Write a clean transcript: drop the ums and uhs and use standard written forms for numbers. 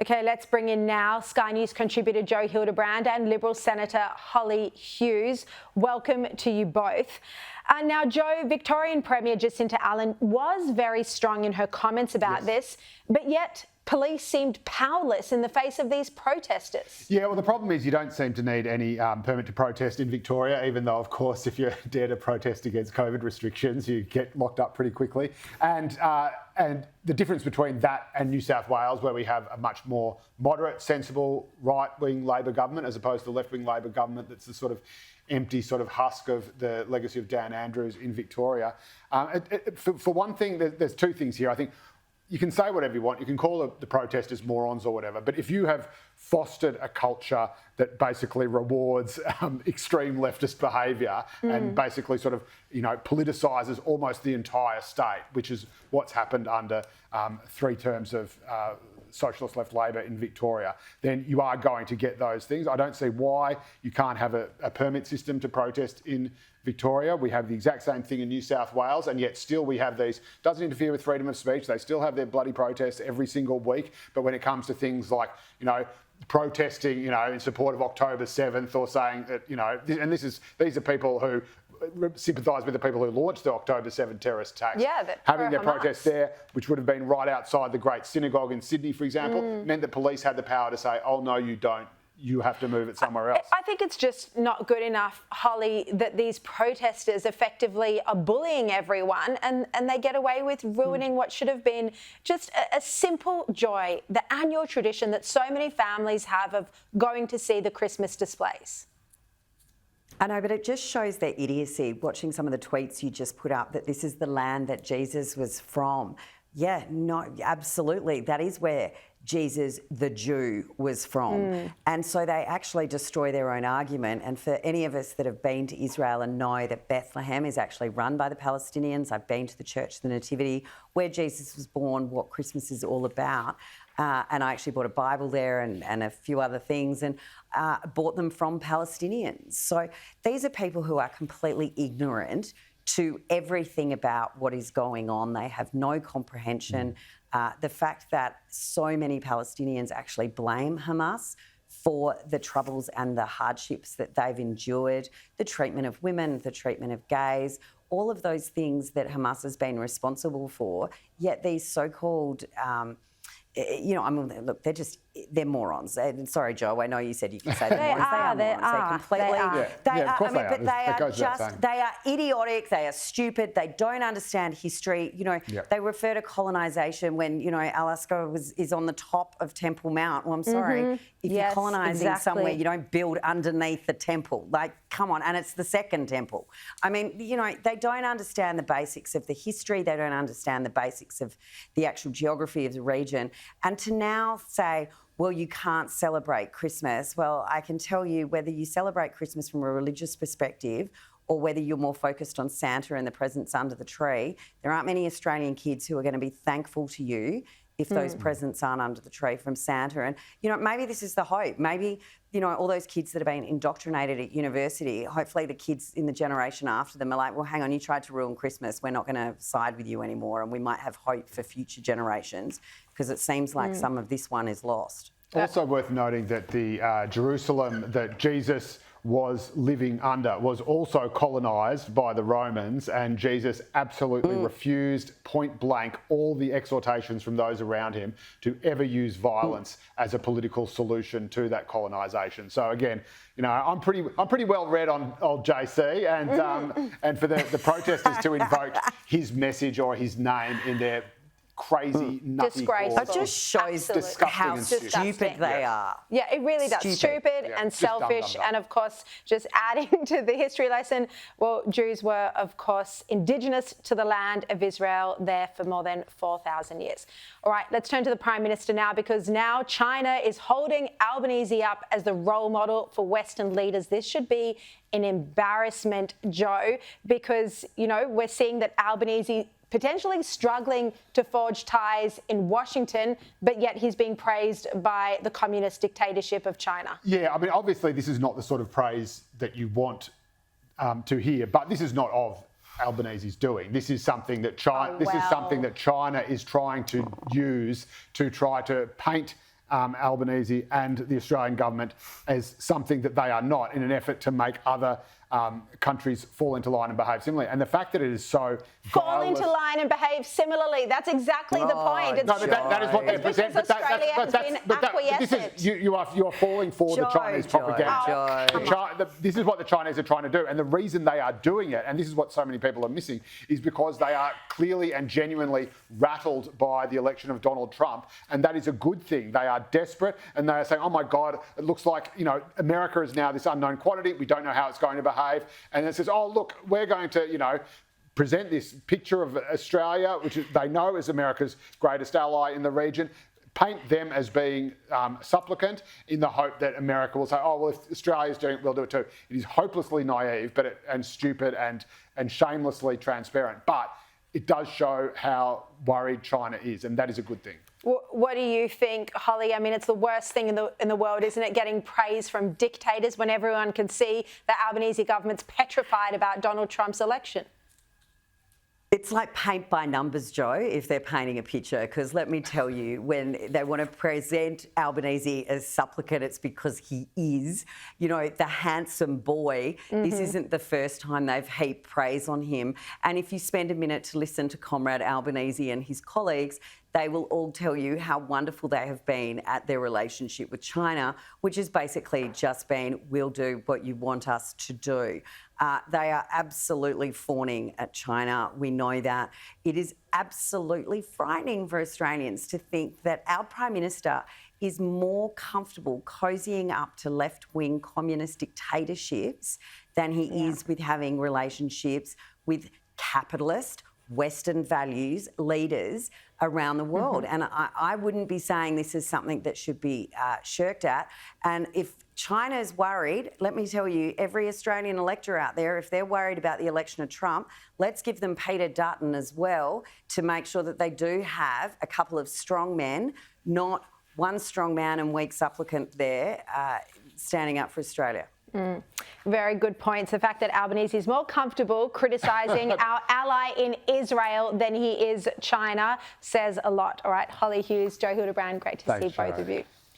Okay, let's bring in now Sky News contributor Joe Hildebrand and Liberal Senator Hollie Hughes. Welcome to you both. Now, Joe, Victorian Premier Jacinta Allan was very strong in her comments about this, but yet police seemed powerless in the face of these protesters. Yeah, well, the problem is you don't seem to need any permit to protest in Victoria, even though, of course, if you dare to protest against COVID restrictions, you get locked up pretty quickly. And the difference between that and New South Wales, where we have a much more moderate, sensible, right-wing Labor government, as opposed to the left-wing Labor government that's the sort of empty sort of husk of the legacy of Dan Andrews in Victoria. For one thing, there's two things here. I think you can say whatever you want. You can call the protesters morons or whatever. But if you have fostered a culture that basically rewards extreme leftist behaviour and basically sort of, politicises almost the entire state, which is what's happened under 3 terms of socialist left Labor in Victoria, then you are going to get those things. I don't see why you can't have a permit system to protest in Victoria. We have the exact same thing in New South Wales, and yet still we have these, doesn't interfere with freedom of speech. They still have their bloody protests every single week. But when it comes to things like, protesting, in support of October 7th, or saying that, and these are people who sympathise with the people who launched the October 7 terrorist attacks. Yeah, having their protest there, which would have been right outside the Great Synagogue in Sydney, for example, meant that police had the power to say, oh, no, you don't. You have to move it somewhere else. I think it's just not good enough, Hollie, that these protesters effectively are bullying everyone and they get away with ruining what should have been just a simple joy, the annual tradition that so many families have of going to see the Christmas displays. I know, but it just shows their idiocy, watching some of the tweets you just put up, that this is the land that Jesus was from. Yeah, no, absolutely. That is where Jesus, the Jew, was from. And so they actually destroy their own argument. And for any of us that have been to Israel and know that Bethlehem is actually run by the Palestinians, I've been to the Church of the Nativity, where Jesus was born, what Christmas is all about. And I actually bought a Bible there and a few other things, and bought them from Palestinians. So these are people who are completely ignorant to everything about what is going on. They have no comprehension. The fact that so many Palestinians actually blame Hamas for the troubles and the hardships that they've endured, the treatment of women, the treatment of gays, all of those things that Hamas has been responsible for, yet these so-called look, they're morons. Sorry, Joe, I know you said you can say they're morons. They are morons. They are idiotic, they are stupid, they don't understand history. They refer to colonisation when, Alaska is on the top of Temple Mount. Well, I'm sorry, if you're colonising somewhere, you don't build underneath the temple. Like, come on, and it's the second temple. I mean, they don't understand the basics of the history, they don't understand the basics of the actual geography of the region. And to now say, well, you can't celebrate Christmas. Well, I can tell you, whether you celebrate Christmas from a religious perspective or whether you're more focused on Santa and the presents under the tree, there aren't many Australian kids who are going to be thankful to you if those presents aren't under the tree from Santa. And, maybe this is the hope. Maybe, all those kids that have been indoctrinated at university, hopefully the kids in the generation after them are like, well, hang on, you tried to ruin Christmas. We're not going to side with you anymore, and we might have hope for future generations, because it seems like some of this one is lost. Also worth noting that the Jerusalem that Jesus was living under was also colonised by the Romans, and Jesus absolutely refused point blank all the exhortations from those around him to ever use violence as a political solution to that colonisation. So again, I'm pretty well read on old JC, and for the protesters to invoke his message or his name in their crazy, nutty disgraceful. It just shows how stupid they are. Yeah, it really does. Stupid and selfish. And of course, just adding to the history lesson, well, Jews were, of course, indigenous to the land of Israel, there for more than 4,000 years. All right, let's turn to the Prime Minister now, because now China is holding Albanese up as the role model for Western leaders. This should be an embarrassment, Joe, because, we're seeing that Albanese potentially struggling to forge ties in Washington, but yet he's being praised by the communist dictatorship of China. Yeah, I mean, obviously this is not the sort of praise that you want to hear, but this is not of Albanese's doing. This is something that China. This is something that China is trying to use to try to paint Albanese and the Australian government as something that they are not, in an effort to make other countries fall into line and behave similarly. And the fact that it is so fall into line and behave similarly. That's exactly the point. No, but that is what they present. Because Australia has been acquiescent. You are falling for the Chinese propaganda. This is what the Chinese are trying to do. And the reason they are doing it, and this is what so many people are missing, is because they are clearly and genuinely rattled by the election of Donald Trump. And that is a good thing. They are desperate and they are saying, oh my God, it looks like, America is now this unknown quantity. We don't know how it's going to behave. And it says, oh, look, we're going to, present this picture of Australia, which they know is America's greatest ally in the region, paint them as being supplicant in the hope that America will say, oh, well, if Australia's doing it, we'll do it too. It is hopelessly naive and stupid and shamelessly transparent. But it does show how worried China is, and that is a good thing. What do you think, Hollie? I mean, it's the worst thing in the world, isn't it? Getting praise from dictators when everyone can see the Albanese government's petrified about Donald Trump's election. It's like paint by numbers, Joe, if they're painting a picture, because let me tell you, when they want to present Albanese as supplicant, it's because he is, the handsome boy. Mm-hmm. This isn't the first time they've heaped praise on him. And if you spend a minute to listen to Comrade Albanese and his colleagues, they will all tell you how wonderful they have been at their relationship with China, which has basically just been, we'll do what you want us to do. They are absolutely fawning at China. We know that. It is absolutely frightening for Australians to think that our Prime Minister is more comfortable cozying up to left-wing communist dictatorships than he is with having relationships with capitalist, Western values leaders around the world. Mm-hmm. And I wouldn't be saying this is something that should be shirked at. And if China's worried, let me tell you, every Australian elector out there, if they're worried about the election of Trump, let's give them Peter Dutton as well to make sure that they do have a couple of strong men, not one strong man and weak supplicant there standing up for Australia. Very good points. The fact that Albanese is more comfortable criticising our ally in Israel than he is China says a lot. All right, Hollie Hughes, Joe Hildebrand, great to see both of you.